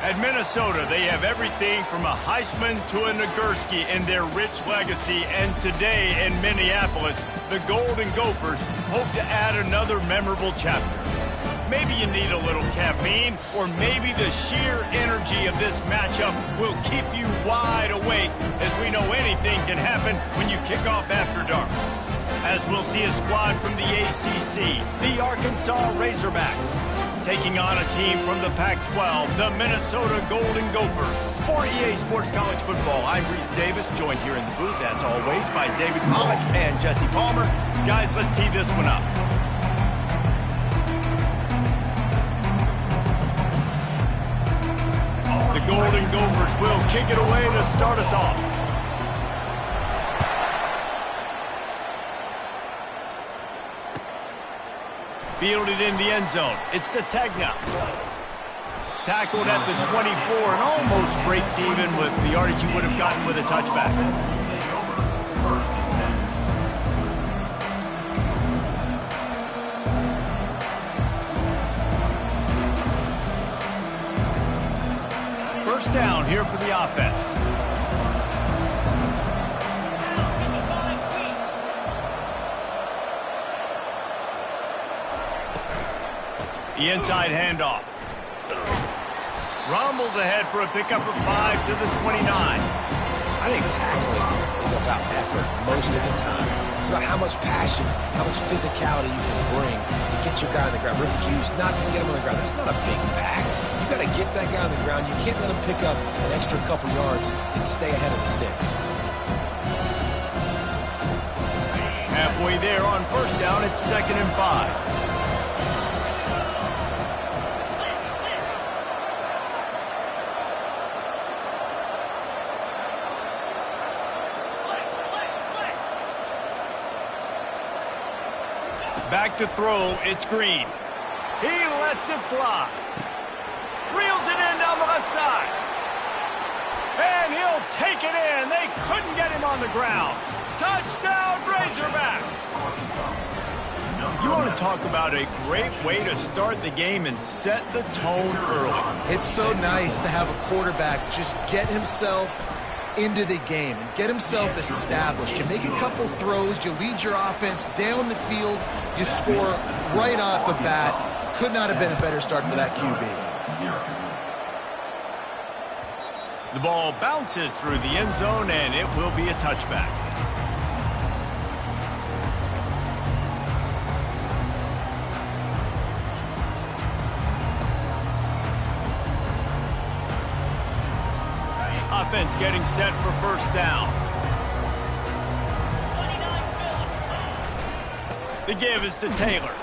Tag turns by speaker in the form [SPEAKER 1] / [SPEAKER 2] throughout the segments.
[SPEAKER 1] At Minnesota, they have everything from a Heisman to a Nagurski in their rich legacy. And today in Minneapolis, the Golden Gophers hope to add another memorable chapter. Maybe you need a little caffeine, or maybe the sheer energy of this matchup will keep you wide awake, as we know anything can happen when you kick off after dark. As we'll see a squad from the ACC, the Arkansas Razorbacks, taking on a team from the Pac-12, the Minnesota Golden Gophers. For EA Sports College Football, I'm Reese Davis, joined here in the booth, as always, by David Pollack and Jesse Palmer. Guys, let's tee this one up. The Golden Gophers will kick it away to start us off. Fielded in the end zone. It's Sategna. Tackled at the 24 and almost breaks even with the yardage he would have gotten with a touchback. First down here for the offense. The inside handoff. Rumbles ahead for a pickup of 5 to the 29.
[SPEAKER 2] I think tackling is about effort most of the time. It's about how much passion, how much physicality you can bring to get your guy on the ground. Refuse not to get him on the ground. That's not a big back. You got to get that guy on the ground. You can't let him pick up an extra couple yards and stay ahead of the sticks.
[SPEAKER 1] Halfway there on first down, it's 2nd and 5. Back to throw, it's Green. He lets it fly. Reels it in down the left side. And he'll take it in. They couldn't get him on the ground. Touchdown, Razorbacks. You want to talk about a great way to start the game and set the tone early.
[SPEAKER 3] It's so nice to have a quarterback just get himself into the game and get himself established. You make a couple throws, you lead your offense down the field, you score right off the bat. Could not have been a better start for that QB.
[SPEAKER 1] The ball bounces through the end zone, and it will be a touchback. Offense getting set for first down. The give is to Taylor.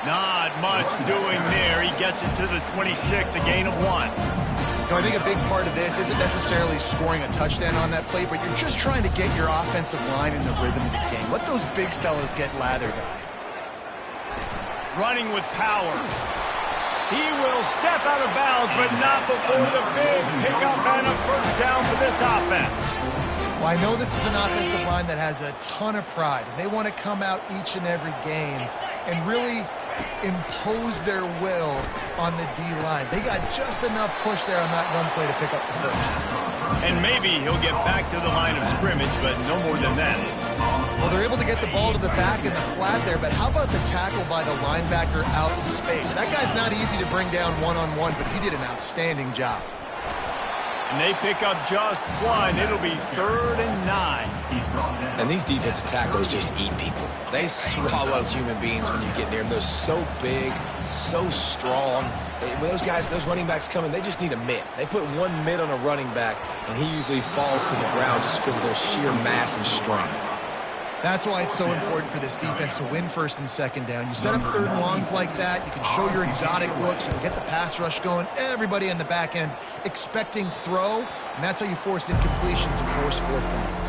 [SPEAKER 1] Not much doing there. He gets it to the 26, a gain of 1.
[SPEAKER 3] I think a big part of this isn't necessarily scoring a touchdown on that play, but you're just trying to get your offensive line in the rhythm of the game. Let those big fellas get lathered on.
[SPEAKER 1] Running with power. He will step out of bounds, but not before the big pickup and a first down for this offense.
[SPEAKER 3] Well, I know this is an offensive line that has a ton of pride. They want to come out each and every game and really impose their will on the D-line. They got just enough push there on that run play to pick up the first.
[SPEAKER 1] And maybe he'll get back to the line of scrimmage, but no more than that.
[SPEAKER 3] Well, they're able to get the ball to the back in the flat there, but how about the tackle by the linebacker out in space? That guy's not easy to bring down one-on-one, but he did an outstanding job.
[SPEAKER 1] And they pick up just 1. It'll be 3rd and 9.
[SPEAKER 2] And these defensive tackles just eat people. They swallow human beings when you get near them. They're so big, so strong. When those guys, those running backs come in, they just need a mitt. They put one mitt on a running back, and he usually falls to the ground just because of their sheer mass and strength.
[SPEAKER 3] That's why it's so important for this defense to win first and second down. You set up third and longs like that, you can show your exotic looks, you can get the pass rush going, everybody in the back end expecting throw, and that's how you force incompletions and force fourth downs.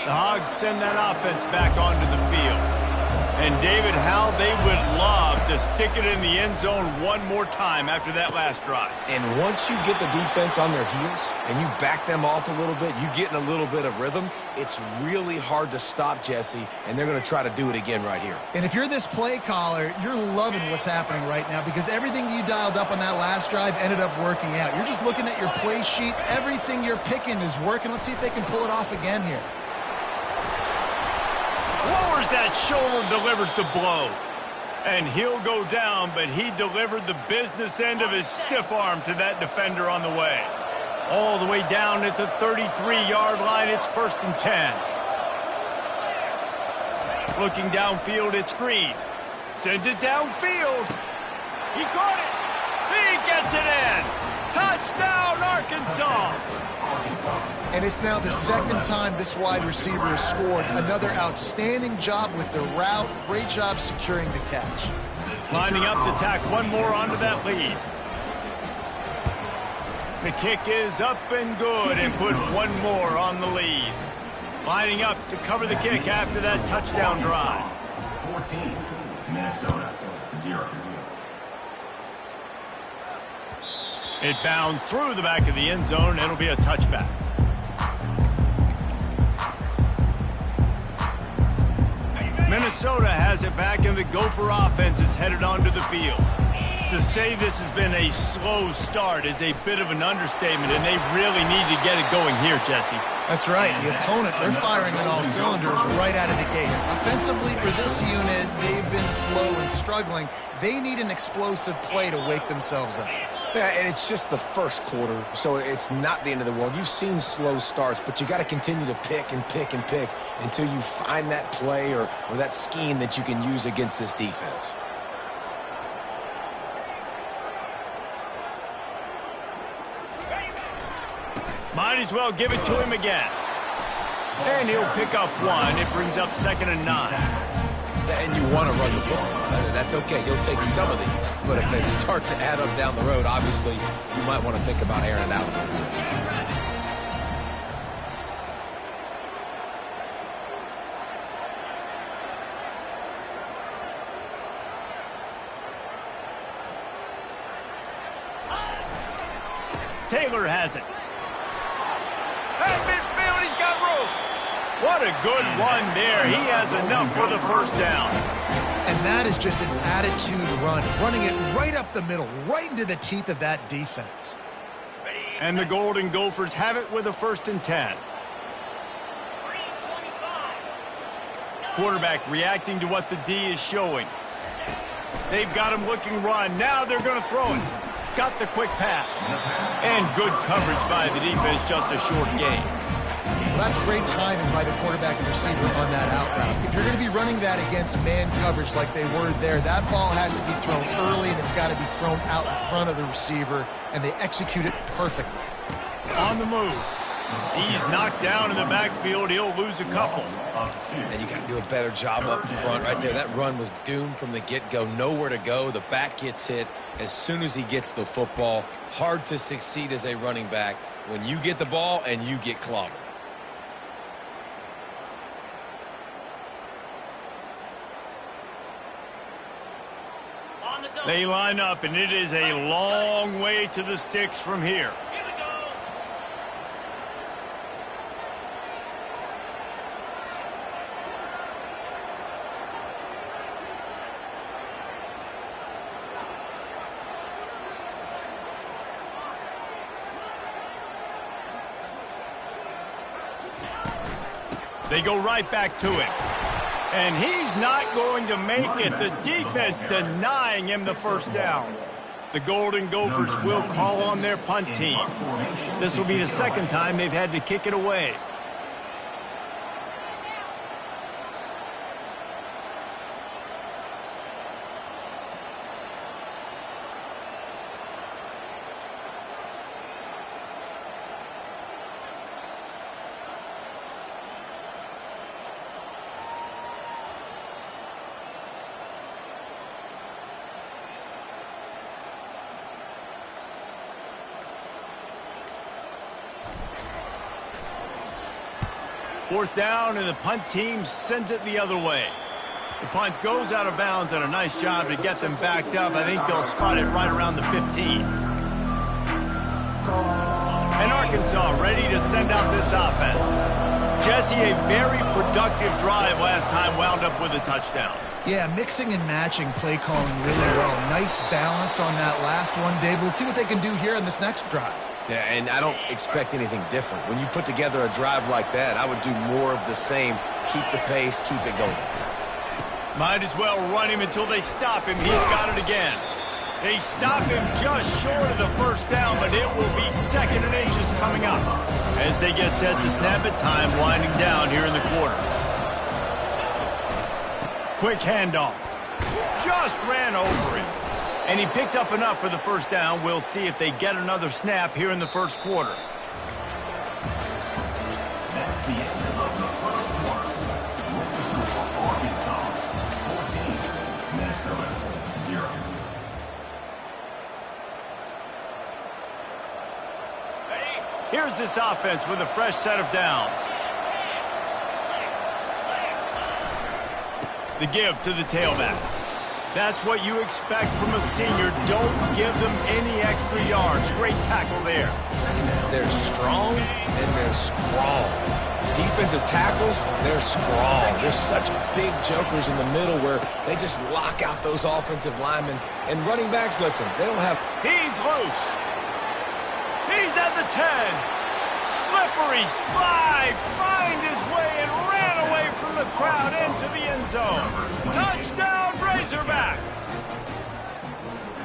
[SPEAKER 1] The Hogs send that offense back onto the field. And David, how they would love to stick it in the end zone one more time after that last drive.
[SPEAKER 2] And once you get the defense on their heels and you back them off a little bit, you get in a little bit of rhythm, it's really hard to stop, Jesse, and they're going to try to do it again right here.
[SPEAKER 3] And if you're this play caller, you're loving what's happening right now because everything you dialed up on that last drive ended up working out. You're just looking at your play sheet. Everything you're picking is working. Let's see if they can pull it off again here.
[SPEAKER 1] Lowers that shoulder, delivers the blow. And he'll go down, but he delivered the business end of his stiff arm to that defender on the way. All the way down at the 33-yard line, it's 1st and 10. Looking downfield, it's Green. Sends it downfield. He caught it. He gets it in. Touchdown, Arkansas.
[SPEAKER 3] And it's now the second time this wide receiver has scored. Another outstanding job with the route. Great job securing the catch.
[SPEAKER 1] Lining up to tack one more onto that lead. The kick is up and good and put one more on the lead. Lining up to cover the kick after that touchdown drive.
[SPEAKER 4] 14, Minnesota, 0.
[SPEAKER 1] It bounds through the back of the end zone. It'll be a touchback. Minnesota has it back, and the Gopher offense is headed onto the field. To say this has been a slow start is a bit of an understatement, and they really need to get it going here, Jesse.
[SPEAKER 3] That's right. The opponent, they're firing on all cylinders right out of the gate. Offensively, for this unit, they've been slow and struggling. They need an explosive play to wake themselves up.
[SPEAKER 2] Yeah, and it's just the first quarter, so it's not the end of the world. You've seen slow starts, but you got to continue to pick and pick and pick until you find that play or that scheme that you can use against this defense.
[SPEAKER 1] Might as well give it to him again. And he'll pick up one. It brings up 2nd and 9.
[SPEAKER 2] And you want to run the football. That's okay. You'll take some of these. But if they start to add up down the road, obviously, you might want to think about airing it out a little bit.
[SPEAKER 1] Taylor has it. At midfield, he's got room. What a good run there. He has enough for the first down.
[SPEAKER 3] And that is just an attitude run, running it right up the middle, right into the teeth of that defense.
[SPEAKER 1] And the Golden Gophers have it with a 1st and 10. Quarterback reacting to what the D is showing. They've got him looking run. Now they're going to throw it. Got the quick pass. And good coverage by the defense, just a short gain.
[SPEAKER 3] Well, that's great timing by the quarterback and receiver on that out route. If you're going to be running that against man coverage like they were there, that ball has to be thrown early and it's got to be thrown out in front of the receiver, and they execute it perfectly.
[SPEAKER 1] On the move. He's knocked down in the backfield. He'll lose a couple.
[SPEAKER 2] And you got to do a better job up front right there. That run was doomed from the get-go. Nowhere to go. The back gets hit as soon as he gets the football. Hard to succeed as a running back when you get the ball and you get clobbered.
[SPEAKER 1] They line up, and it is a long way to the sticks from here. They go right back to him. And he's not going to make it. The defense denying him the first down. The Golden Gophers will call on their punt team. This will be the second time they've had to kick it away. Fourth down, and the punt team sends it the other way. The punt goes out of bounds, and a nice job to get them backed up. I think they'll spot it right around the 15. And Arkansas ready to send out this offense. Jesse, a very productive drive last time, wound up with a touchdown.
[SPEAKER 3] Yeah, mixing and matching play calling really well. Nice balance on that last one, Dave. Let's see what they can do here in this next drive.
[SPEAKER 2] Yeah, and I don't expect anything different. When you put together a drive like that, I would do more of the same. Keep the pace, keep it going.
[SPEAKER 1] Might as well run him until they stop him. He's got it again. They stop him just short of the first down, but it will be 2nd and inches coming up. As they get set to snap it, time winding down here in the quarter. Quick handoff. Just ran over him. And he picks up enough for the first down. We'll see if they get another snap here in the first quarter.
[SPEAKER 4] That's the end of the first quarter. Arkansas 14, Minnesota 0.
[SPEAKER 1] Here's this offense with a fresh set of downs. The give to the tailback. That's what you expect from a senior. Don't give them any extra yards. Great tackle there.
[SPEAKER 2] They're strong and they're strong. Defensive tackles, they're strong. There's such big jokers in the middle where they just lock out those offensive linemen. And running backs, listen, they don't have...
[SPEAKER 1] He's loose. He's at the 10. Slippery slide, find his way and ran away from the crowd into the end zone. Touchdown, Razorbacks!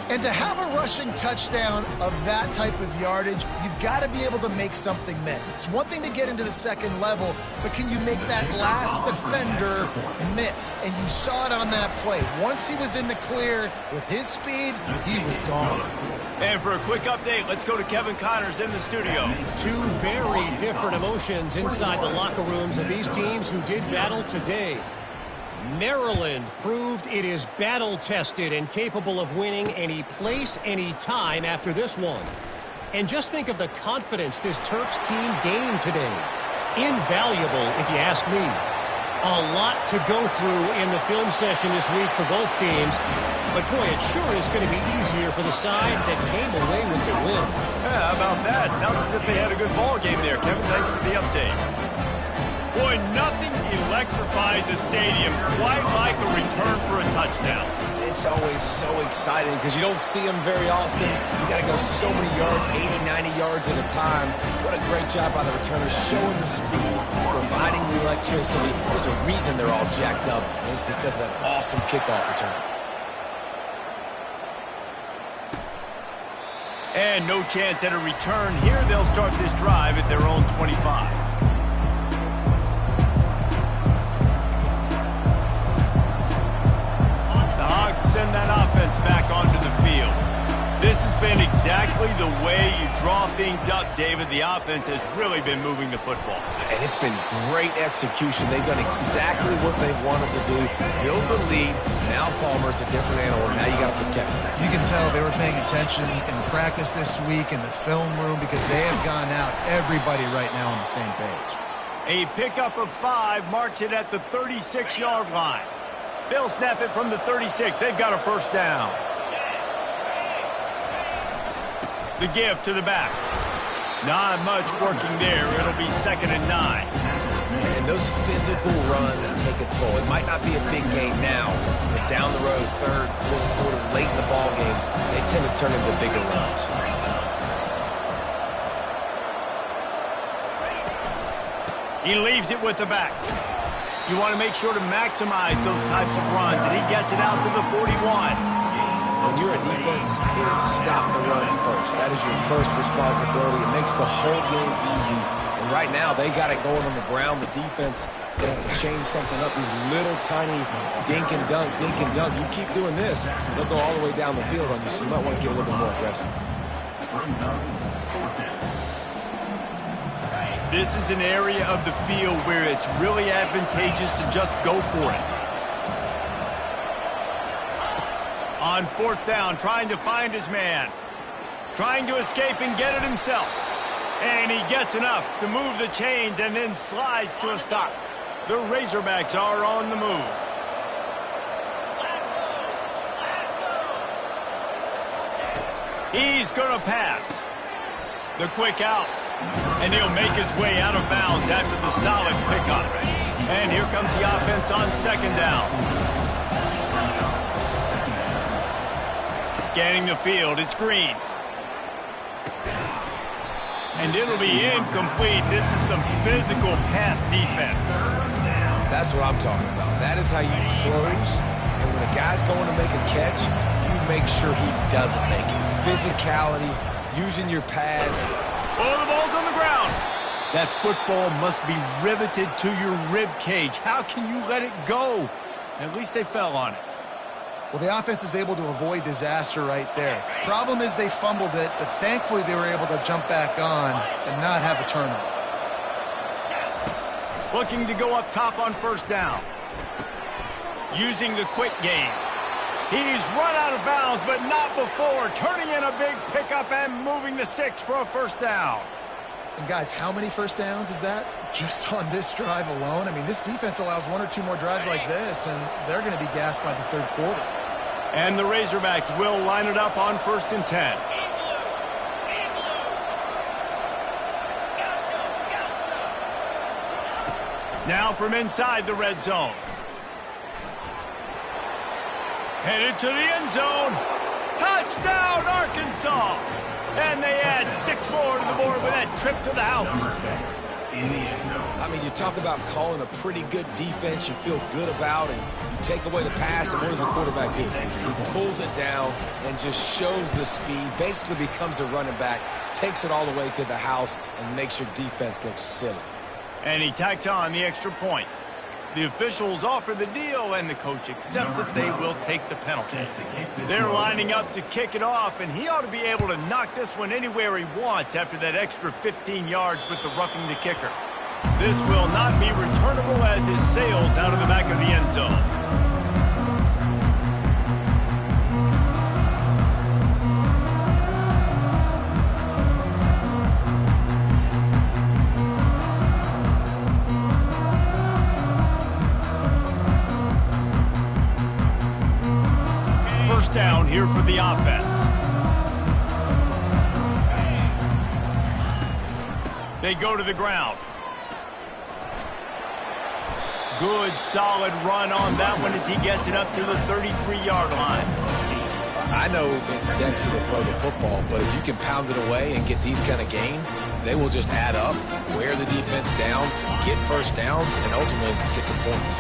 [SPEAKER 3] And to have a rushing touchdown of that type of yardage, you've got to be able to make something miss. It's one thing to get into the second level, but can you make that last defender miss? And you saw it on that play. Once he was in the clear with his speed, he was gone.
[SPEAKER 1] And for a quick update, let's go to Kevin Connors in the studio.
[SPEAKER 5] Two very different emotions inside the locker rooms of these teams who did battle today. Maryland proved it is battle-tested and capable of winning any place, any time after this one. And just think of the confidence this Terps team gained today. Invaluable, if you ask me. A lot to go through in the film session this week for both teams. But, boy, it sure is going to be easier for the side that came away with the win.
[SPEAKER 1] Yeah, how about that? Sounds as if they had a good ball game there. Kevin, thanks for the update. Boy, nothing electrifies a stadium quite like a return for a touchdown.
[SPEAKER 2] It's always so exciting because you don't see them very often. You got to go so many yards, 80, 90 yards at a time. What a great job by the returners, showing the speed, providing the electricity. There's a reason they're all jacked up, and it's because of that awesome kickoff return.
[SPEAKER 1] And no chance at a return here. They'll start this drive at their own 25. Send that offense back onto the field. This has been exactly the way you draw things up, David. The offense has really been moving the football.
[SPEAKER 2] And it's been great execution. They've done exactly what they've wanted to do. Build the lead. Now Palmer's a different animal. Now you got to protect him.
[SPEAKER 3] You can tell they were paying attention in practice this week in the film room because they have gone out, everybody right now on the same page.
[SPEAKER 1] A pickup of 5 marks it at the 36-yard line. They'll snap it from the 36. They've got a first down. The give to the back. Not much working there. It'll be 2nd and 9.
[SPEAKER 2] And those physical runs take a toll. It might not be a big game now, but down the road, 3rd, 4th quarter, late in the ball games, they tend to turn into bigger runs.
[SPEAKER 1] He leaves it with the back. You want to make sure to maximize those types of runs, and he gets it out to the 41.
[SPEAKER 2] When you're a defense, it is stop the run first. That is your first responsibility. It makes the whole game easy. And right now, they got it going on the ground. The defense is going to have to change something up. These little tiny dink and dunk, dink and dunk. You keep doing this, they'll go all the way down the field on you, so you might want to get a little bit more aggressive.
[SPEAKER 1] This is an area of the field where it's really advantageous to just go for it. On 4th down, trying to find his man. Trying to escape and get it himself. And he gets enough to move the chains and then slides to a stop. The Razorbacks are on the move. He's going to pass. The quick out. And he'll make his way out of bounds after the solid pickup. And here comes the offense on second down. Scanning the field, it's Green. And it'll be incomplete. This is some physical pass defense.
[SPEAKER 2] That's what I'm talking about. That is how you close. And when a guy's going to make a catch, you make sure he doesn't make it. Physicality, using your pads.
[SPEAKER 1] Oh, the ball's on the ground. That football must be riveted to your rib cage. How can you let it go? At least they fell on it.
[SPEAKER 3] Well, the offense is able to avoid disaster right there. Problem is they fumbled it, but thankfully they were able to jump back on and not have a turnover.
[SPEAKER 1] Looking to go up top on first down. Using the quick game. He's run out of bounds, but not before. Turning in a big pickup and moving the sticks for a first down.
[SPEAKER 3] And guys, how many first downs is that? Just on this drive alone? I mean, this defense allows one or two more drives like this, and they're going to be gassed by the third quarter.
[SPEAKER 1] And the Razorbacks will line it up on 1st and 10. Now from inside the red zone. Headed to the end zone. Touchdown, Arkansas! And they add 6 more to the board with that trip to the house.
[SPEAKER 2] I mean, you talk about calling a pretty good defense you feel good about, and you take away the pass, and what does the quarterback do? He pulls it down and just shows the speed, basically becomes a running back, takes it all the way to the house, and makes your defense look silly.
[SPEAKER 1] And he tacks on the extra point. The officials offer the deal, and the coach accepts it. They will take the penalty. They're lining up to kick it off, and he ought to be able to knock this one anywhere he wants after that extra 15 yards with the roughing the kicker. This will not be returnable as it sails out of the back of the end zone. Down here for the offense. They go to the ground. Good solid run on that one as he gets it up to the 33-yard line.
[SPEAKER 2] I know it's sexy to throw the football, but if you can pound it away and get these kind of gains, they will just add up, wear the defense down, get first downs, and ultimately get some points.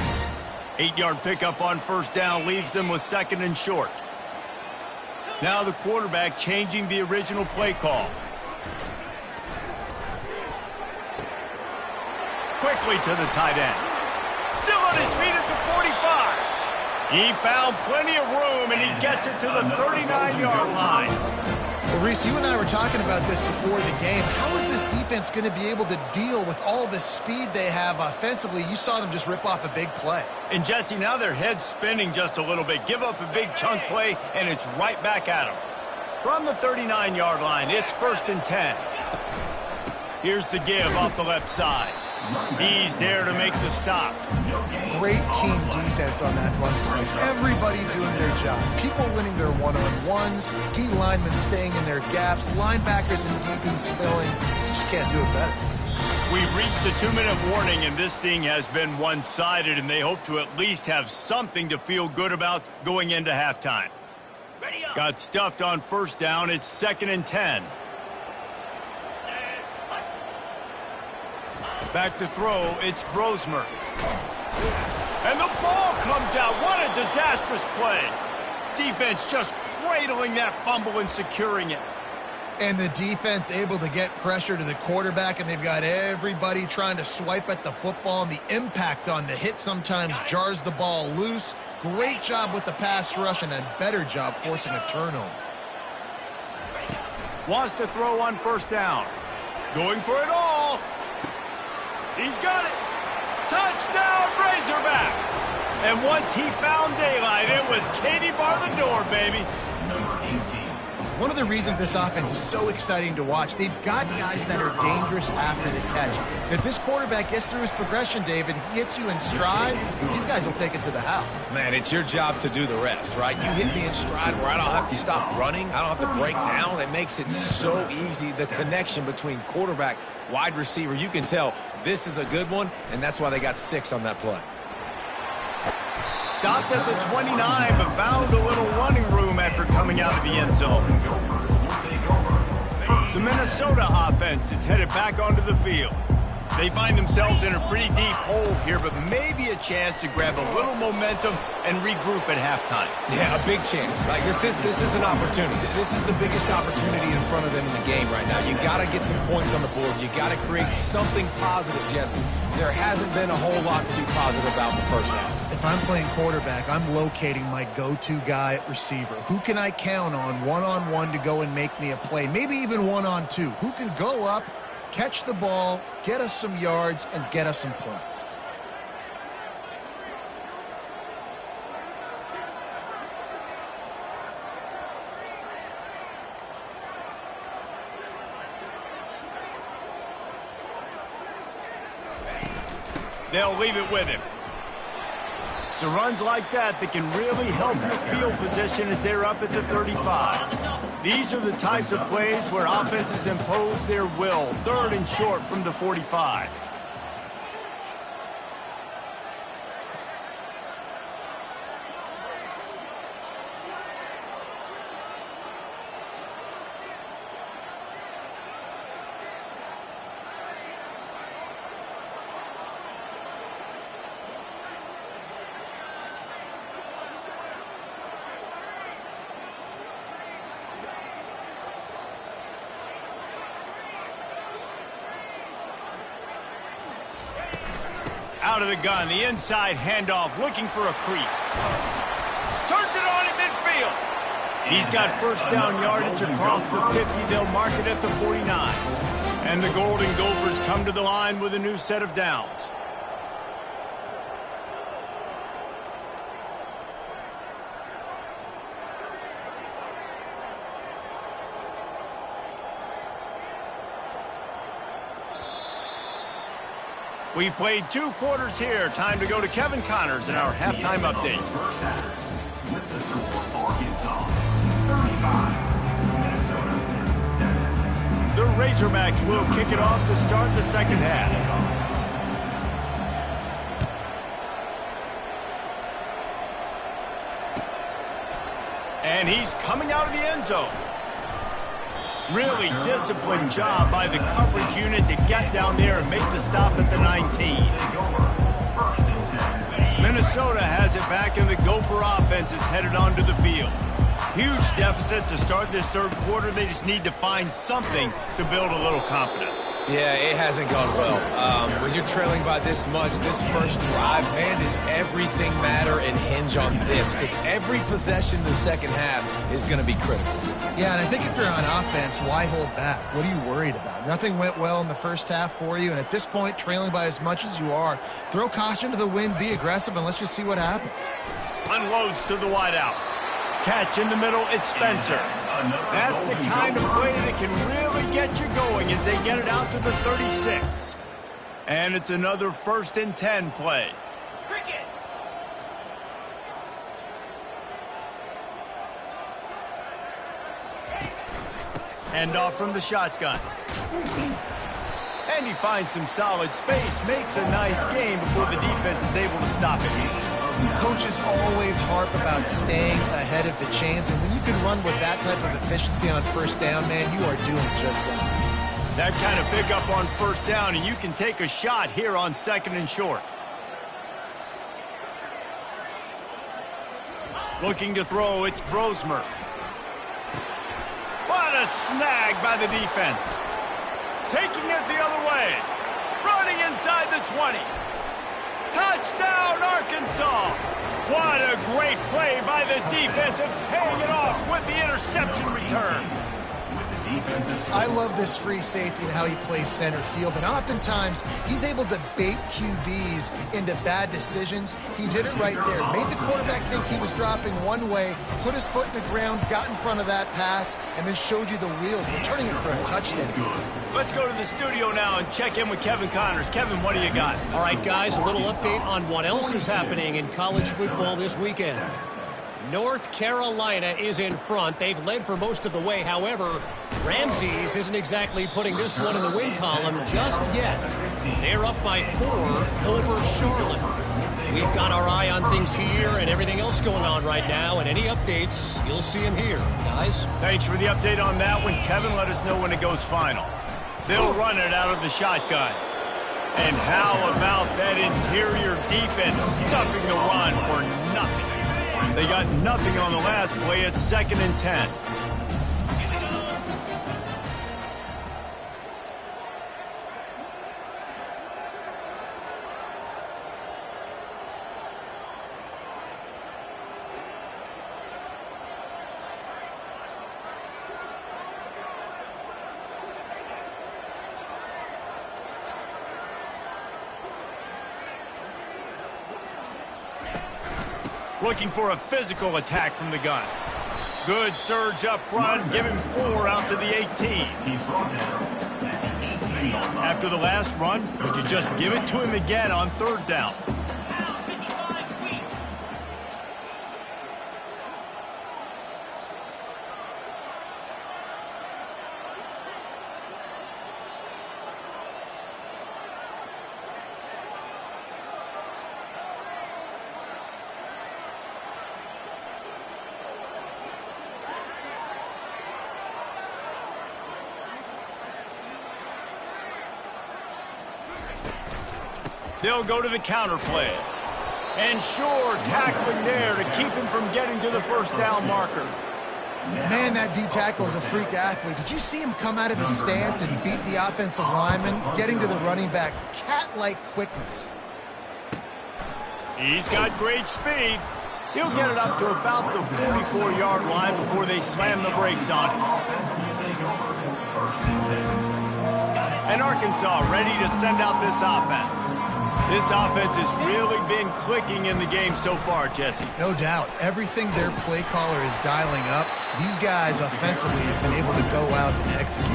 [SPEAKER 1] 8-yard pickup on first down leaves them with 2nd and short. Now the quarterback changing the original play call. Quickly to the tight end. Still on his feet at the 45. He found plenty of room, and he gets it to the 39-yard line.
[SPEAKER 3] Well, Reese, you and I were talking about this before the game. How is this defense going to be able to deal with all the speed they have offensively? You saw them just rip off a big play.
[SPEAKER 1] And, Jesse, now their head's spinning just a little bit. Give up a big chunk play, and it's right back at them. From the 39-yard line, it's 1st and 10. Here's the give off the left side. He's there to make the stop.
[SPEAKER 3] Great team defense on that run play. Everybody doing their job. People winning their one-on-ones, D linemen staying in their gaps, linebackers and DBs filling. You just can't do it better.
[SPEAKER 1] We've reached the 2-minute warning, and this thing has been one-sided, and they hope to at least have something to feel good about going into halftime. Got stuffed on first down. It's 2nd and 10. Back to throw, it's Brosmer. And the ball comes out. What a disastrous play. Defense just cradling that fumble and securing it.
[SPEAKER 3] And the defense able to get pressure to the quarterback, and they've got everybody trying to swipe at the football, and the impact on the hit sometimes jars the ball loose. Great job with the pass rush, and a better job forcing a turnover.
[SPEAKER 1] Wants to throw on first down. Going for it all. He's got it. Touchdown, Razorbacks. And once he found daylight, it was Katie bar the door, baby.
[SPEAKER 3] One of the reasons this offense is so exciting to watch, they've got guys that are dangerous after the catch. And if this quarterback gets through his progression, David, he hits you in stride, these guys will take it to the house.
[SPEAKER 2] Man, it's your job to do the rest, right? You hit me in stride where I don't have to stop running. I don't have to break down. It makes it so easy. The connection between quarterback, wide receiver, you can tell this is a good one, and that's why they got 6 on that play.
[SPEAKER 1] Stopped at the 29, but found a little running room after coming out of the end zone. The Minnesota offense is headed back onto the field. They find themselves in a pretty deep hole here, but maybe a chance to grab a little momentum and regroup at halftime.
[SPEAKER 2] Yeah, a big chance. Like this is an opportunity. This is the biggest opportunity in front of them in the game right now. You got to get some points on the board. You got to create something positive, Jesse. There hasn't been a whole lot to be positive about in the first half.
[SPEAKER 3] If I'm playing quarterback, I'm locating my go-to guy at receiver. Who can I count on one-on-one to go and make me a play? Maybe even one-on-two. Who can go up, catch the ball, get us some yards, and get us some points?
[SPEAKER 1] They'll leave it with him. So runs like that can really help your field position as they're up at the 35. These are the types of plays where offenses impose their will. 3rd and short from the 45. Out of the gun, the inside handoff, looking for a crease. Turns it on in midfield. He's got first down yardage across the 50. They'll mark it at the 49. And the Golden Gophers come to the line with a new set of downs. We've played 2 quarters here. Time to go to Kevin Connors in our halftime update.
[SPEAKER 4] With the score, Arkansas 35, Minnesota 7.
[SPEAKER 1] The Razorbacks will kick it off to start the second half. And he's coming out of the end zone. Really disciplined job by the coverage unit to get down there and make the stop at the 19. Minnesota has it back, and the Gopher offense is headed onto the field. Huge deficit to start this 3rd quarter. They just need to find something to build a little confidence.
[SPEAKER 2] Yeah, it hasn't gone well. When you're trailing by this much, this first drive, man, does everything matter and hinge on this? Because every possession in the second half is going to be critical.
[SPEAKER 3] Yeah, and I think if you're on offense, why hold back? What are you worried about? Nothing went well in the first half for you, and at this point, trailing by as much as you are, throw caution to the wind, be aggressive, and let's just see what happens.
[SPEAKER 1] Unloads to the wideout. Catch in the middle, it's Spencer. That's the kind of play that can really get you going as they get it out to the 36. And it's another 1st and 10 play. Cricket. Handoff from the shotgun. And he finds some solid space, makes a nice game before the defense is able to stop it.
[SPEAKER 3] Coaches always harp about staying ahead of the chains, and when you can run with that type of efficiency on 1st down, man, you are doing just that.
[SPEAKER 1] That kind of pickup on 1st down, and you can take a shot here on 2nd and short. Looking to throw, it's Brosmer. What a snag by the defense. Taking it the other way. Running inside the 20. Touchdown, Arkansas! What a great play by the defense and paying it off with the interception return.
[SPEAKER 3] I love this free safety and how he plays center field, and oftentimes he's able to bait QBs into bad decisions. He did it right there. Made the quarterback think he was dropping one way, put his foot in the ground, got in front of that pass, and then showed you the wheels, returning it for a touchdown.
[SPEAKER 1] Let's go to the studio now and check in with Kevin Connors. Kevin, what do you got?
[SPEAKER 5] All right, guys, a little update on what else is happening in college football this weekend. North Carolina is in front. They've led for most of the way. However, Ramses isn't exactly putting this one in the win column just yet. They're up by 4 over Charlotte. We've got our eye on things here and everything else going on right now, and any updates, you'll see them here. Guys?
[SPEAKER 1] Thanks for the update on that one. Kevin, let us know when it goes final. They'll run it out of the shotgun. And how about that interior defense stuffing the run for nothing? They got nothing on the last play. It's 2nd and 10. Looking for a physical attack from the gun. Good surge up front. Give him 4 out to the 18. After the last run, would you just give it to him again on 3rd down? They'll go to the counter play. And sure, tackling there to keep him from getting to the 1st down marker.
[SPEAKER 3] Man, that D-tackle is a freak athlete. Did you see him come out of his stance and beat the offensive lineman, getting to the running back? Cat-like quickness.
[SPEAKER 1] He's got great speed. He'll get it up to about the 44-yard line before they slam the brakes on him. And Arkansas ready to send out this offense. This offense has really been clicking in the game so far, Jesse.
[SPEAKER 3] No doubt. Everything their play caller is dialing up, these guys offensively have been able to go out and execute.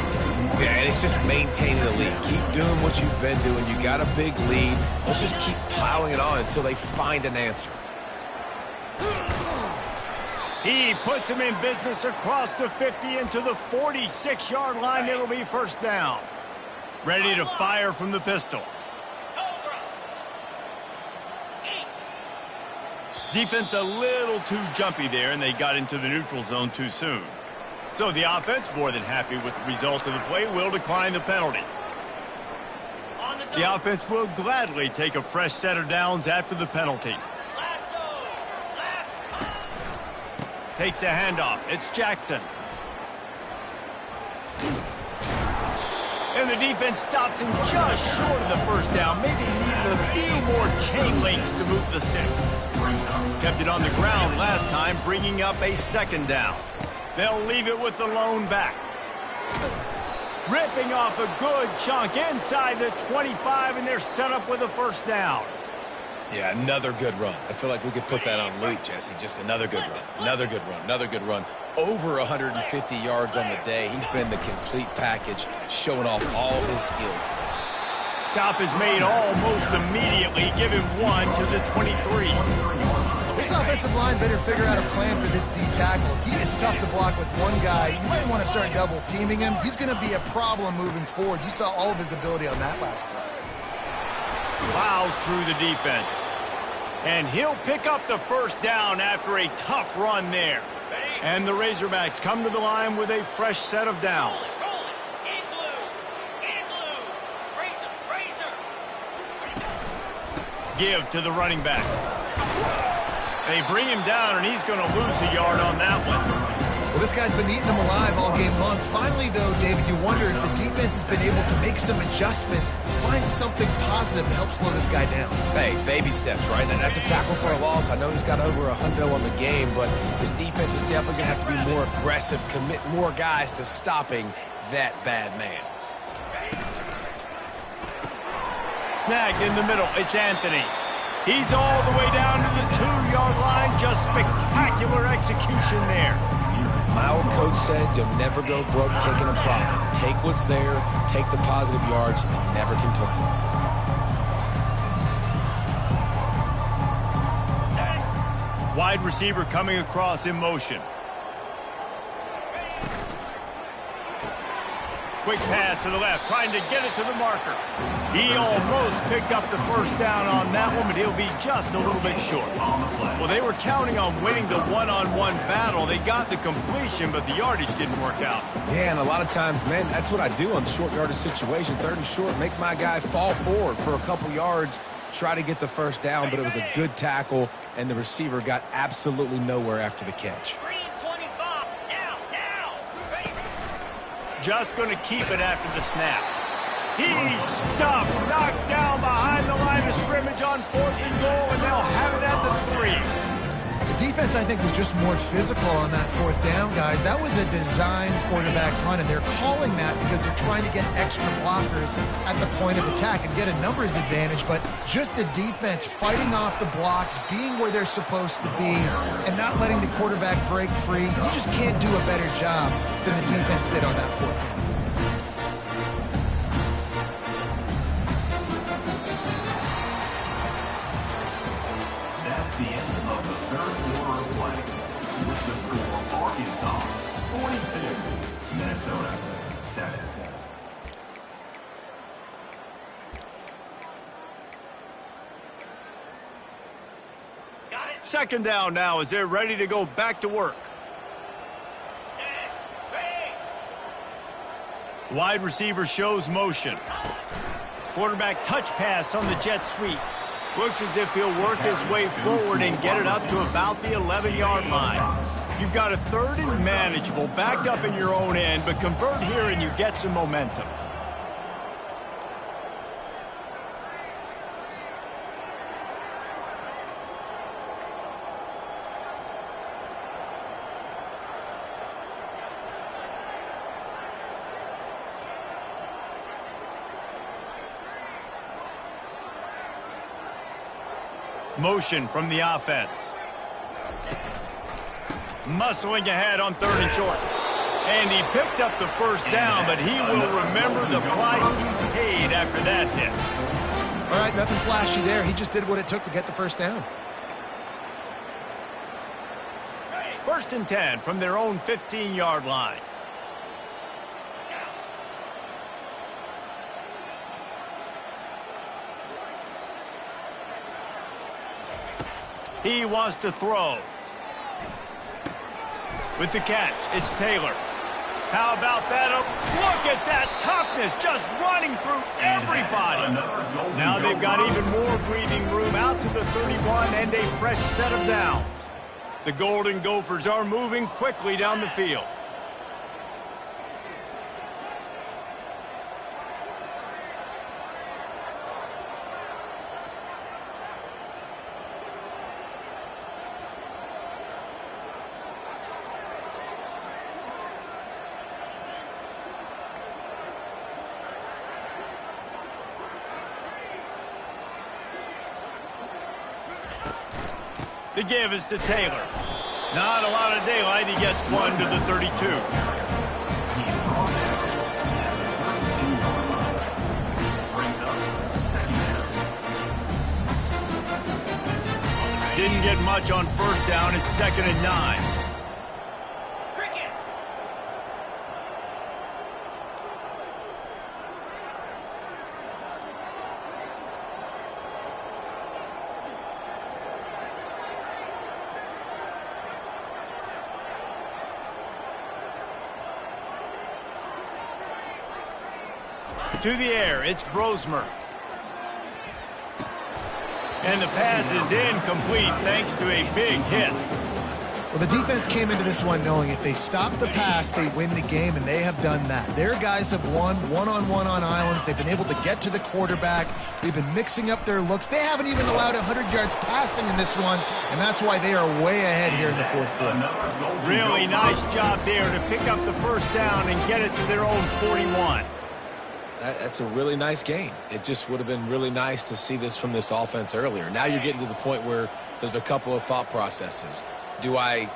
[SPEAKER 2] Yeah, and it's just maintaining the lead. Keep doing what you've been doing. You got a big lead. Let's just keep piling it on until they find an answer.
[SPEAKER 1] He puts him in business across the 50 into the 46-yard line. It'll be 1st down. Ready to fire from the pistol. Defense a little too jumpy there, and they got into the neutral zone too soon. So the offense, more than happy with the result of the play, will decline the penalty. The offense will gladly take a fresh set of downs after the penalty. Takes a handoff. It's Jackson. And the defense stops him just short of the 1st down. Maybe needed a few more chain links to move the sticks. Kept it on the ground last time, bringing up a 2nd down. They'll leave it with the lone back. Ripping off a good chunk inside the 25, and they're set up with a 1st down.
[SPEAKER 2] Yeah, another good run. I feel like we could put that on loop, Jesse. Just another good run, another good run, another good run. Over 150 yards on the day. He's been the complete package, showing off all his skills today.
[SPEAKER 1] Stop is made almost immediately. Give him 1 to the 23.
[SPEAKER 3] This offensive line better figure out a plan for this D-tackle. He is tough to block with one guy. You might want to start double-teaming him. He's going to be a problem moving forward. You saw all of his ability on that last play.
[SPEAKER 1] Plows through the defense. And he'll pick up the 1st down after a tough run there. And the Razorbacks come to the line with a fresh set of downs. Give to the running back. They bring him down, and he's going to lose a yard on that one.
[SPEAKER 3] Well, this guy's been eating them alive all game long. Finally, though, David, you wonder if the defense has been able to make some adjustments, find something positive to help slow this guy down.
[SPEAKER 2] Hey, baby steps, right? And that's a tackle for a loss. I know he's got over 100 on the game, but his defense is definitely going to have to be more aggressive, commit more guys to stopping that bad man.
[SPEAKER 1] Snagged in the middle. It's Anthony. He's all the way down to the 2-yard line. Just spectacular execution there.
[SPEAKER 2] My old coach said you'll never go broke taking a profit. Take what's there, take the positive yards, and never complain.
[SPEAKER 1] Wide receiver coming across in motion. Quick pass to the left, trying to get it to the marker. He almost picked up the first down on that one, but he'll be just a little bit short. Well, they were counting on winning the one-on-one battle. They got the completion, but the yardage didn't work out.
[SPEAKER 2] Yeah, and a lot of times, man, that's what I do on short yardage situation. 3rd and short, make my guy fall forward for a couple yards, try to get the first down, but it was a good tackle, and the receiver got absolutely nowhere after the catch.
[SPEAKER 1] Just going to keep it after the snap. He's stuffed, knocked down behind the line of scrimmage on 4th and goal, and they'll have it at the 3.
[SPEAKER 3] The defense, I think, was just more physical on that 4th down, guys. That was a designed quarterback run, and they're calling that because they're trying to get extra blockers at the point of attack and get a numbers advantage. But just the defense fighting off the blocks, being where they're supposed to be, and not letting the quarterback break free. You just can't do a better job than the defense did on that 4th down.
[SPEAKER 4] That's the end of the 3rd quarter of play. With the score, Arkansas 42, Minnesota 7.
[SPEAKER 1] Second down now as they're ready to go back to work. Wide receiver shows motion. Quarterback touch pass on the jet sweep. Looks as if he'll work his way forward and get it up to about the 11-yard line. You've got a 3rd and manageable, backed up in your own end, but convert here and you get some momentum. Motion from the offense. Muscling ahead on 3rd and short. And he picks up the first down, but he will remember the price he paid after that hit.
[SPEAKER 3] All right, nothing flashy there. He just did what it took to get the first down.
[SPEAKER 1] 1st and 10 from their own 15-yard line. He wants to throw. With the catch, it's Taylor. How about that? Look at that toughness, just running through everybody. Now they've got even more breathing room out to the 31 and a fresh set of downs. The Golden Gophers are moving quickly down the field. The give is to Taylor. Not a lot of daylight. He gets 1 to the 32. Didn't get much on 1st down. It's 2nd and 9. To the air, it's Brosmer. And the pass is incomplete thanks to a big hit.
[SPEAKER 3] Well, the defense came into this one knowing if they stop the pass, they win the game, and they have done that. Their guys have won one-on-one on islands. They've been able to get to the quarterback. They've been mixing up their looks. They haven't even allowed 100 yards passing in this one, and that's why they are way ahead here in the fourth quarter.
[SPEAKER 1] Really nice job there to pick up the first down and get it to their own 41.
[SPEAKER 2] That's a really nice game. It just would have been really nice to see this from this offense earlier. Now you're getting to the point where there's a couple of thought processes. Do I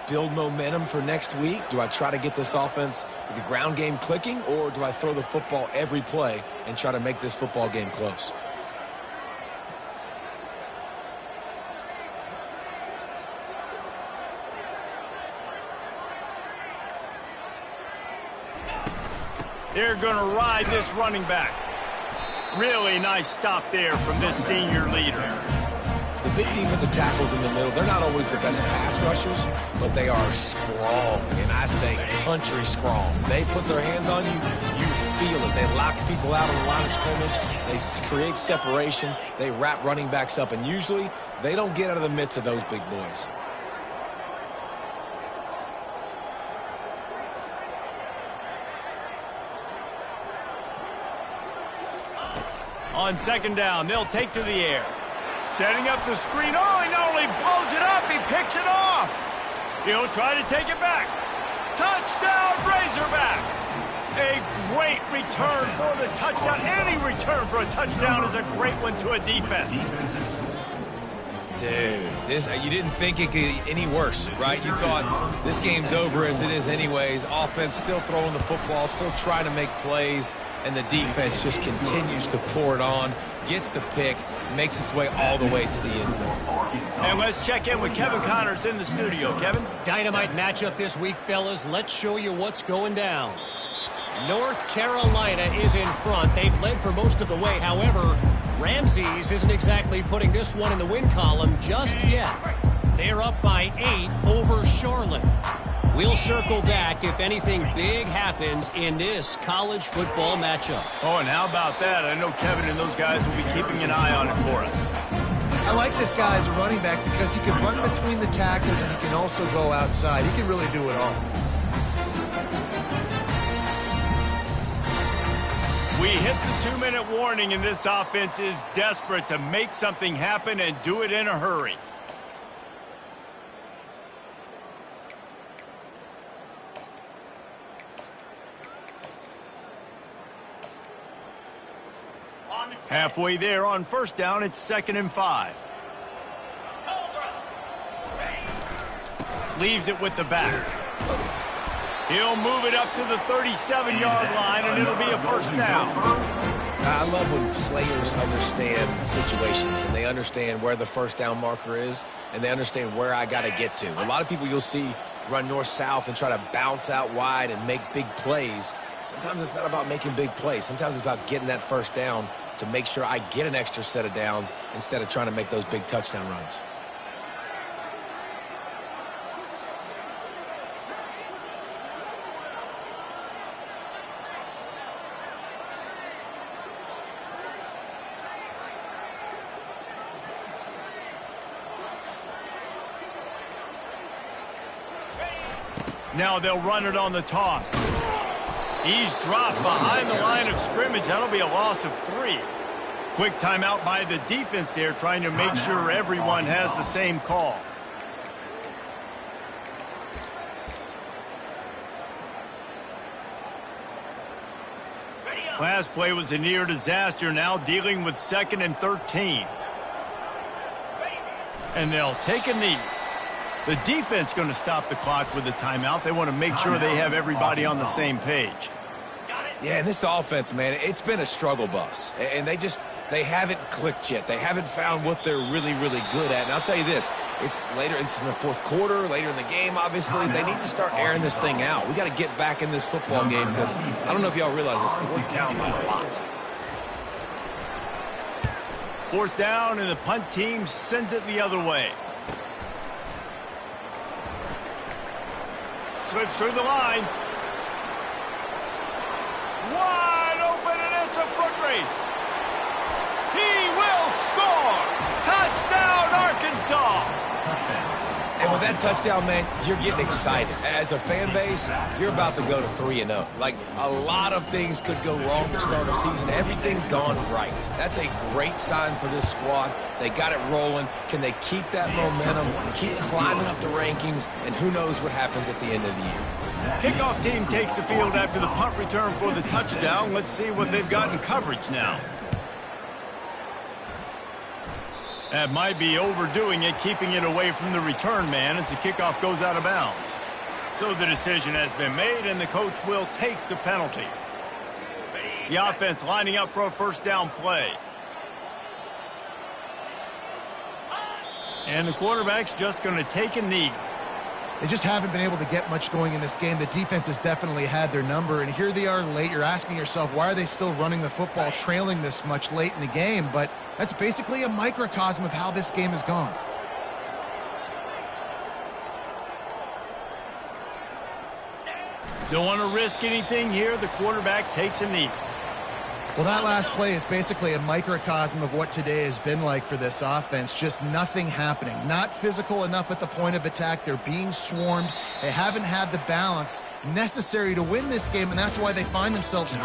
[SPEAKER 2] build momentum for next week? Do I try to get this offense with the ground game clicking, or do I throw the football every play and try to make this football game close?
[SPEAKER 1] They're going to ride this running back. Really nice stop there from this senior leader.
[SPEAKER 2] The big defensive tackles in the middle, they're not always the best pass rushers, but they are strong, and I say country strong. They put their hands on you, you feel it. They lock people out on the line of scrimmage. They create separation. They wrap running backs up, and usually they don't get out of the midst of those big boys.
[SPEAKER 1] On second down, they'll take to the air. Setting up the screen. Oh, he not only blows it up, he picks it off. He'll try to take it back. Touchdown, Razorbacks. A great return for the touchdown. Any return for a touchdown is a great one to a defense.
[SPEAKER 2] Dude, you didn't think it could get any worse, right? You thought this game's over as it is anyways. Offense still throwing the football, still trying to make plays, and the defense just continues to pour it on, gets the pick, makes its way all the way to the end zone.
[SPEAKER 1] And let's check in with Kevin Connors in the studio. Kevin?
[SPEAKER 5] Dynamite matchup this week, fellas. Let's show you what's going down. North Carolina is in front. They've led for most of the way. However, Ramses isn't exactly putting this one in the win column just yet. They're up by 8 over Charlotte. We'll circle back if anything big happens in this college football matchup.
[SPEAKER 1] Oh, and how about that? I know Kevin and those guys will be keeping an eye on it for us.
[SPEAKER 3] I like this guy as a running back because he can run between the tackles and he can also go outside. He can really do it all.
[SPEAKER 1] We hit the 2-minute warning, and this offense is desperate to make something happen and do it in a hurry. Halfway there on first down, it's 2nd and 5. Leaves it with the back. He'll move it up to the 37-yard line, and it'll be a first down.
[SPEAKER 2] I love when players understand situations, and they understand where the first down marker is, and they understand where I got to get to. A lot of people you'll see run north-south and try to bounce out wide and make big plays. Sometimes it's not about making big plays. Sometimes it's about getting that first down to make sure I get an extra set of downs instead of trying to make those big touchdown runs.
[SPEAKER 1] Now they'll run it on the toss. He's dropped behind the line of scrimmage. That'll be a loss of 3. Quick timeout by the defense there, trying to make sure everyone has the same call. Last play was a near disaster, now dealing with 2nd and 13. And they'll take a knee. The defense going to stop the clock with a timeout. They want to make sure they have everybody on the same page.
[SPEAKER 2] Yeah, and this offense, man, it's been a struggle bus. And they haven't clicked yet. They haven't found what they're really, really good at. And I'll tell you this, it's in the fourth quarter, later in the game, obviously. They need to start airing this thing out. We got to get back in this football game because I don't know if y'all realize this, but we're down by a lot.
[SPEAKER 1] 4th down, and the punt team sends it the other way. Slips through the line. Wide open, and it's a foot race. He will score. Touchdown, Arkansas.
[SPEAKER 2] And with that touchdown, man, you're getting excited. As a fan base, you're about to go to 3-0. Like, a lot of things could go wrong to start a season. Everything gone right. That's a great sign for this squad. They got it rolling. Can they keep that momentum, keep climbing up the rankings, and who knows what happens at the end of the year.
[SPEAKER 1] Kickoff team takes the field after the punt return for the touchdown. Let's see what they've got in coverage now. That might be overdoing it, keeping it away from the return man as the kickoff goes out of bounds. So the decision has been made, and the coach will take the penalty. The offense lining up for a first down play. And the quarterback's just going to take a knee.
[SPEAKER 3] They just haven't been able to get much going in this game. The defense has definitely had their number, and here they are late. You're asking yourself, why are they still running the football, trailing this much late in the game? But that's basically a microcosm of how this game has gone.
[SPEAKER 1] Don't want to risk anything here. The quarterback takes a knee.
[SPEAKER 3] Well, that last play is basically a microcosm of what today has been like for this offense. Just nothing happening. Not physical enough at the point of attack. They're being swarmed. They haven't had the balance necessary to win this game, and that's why they find themselves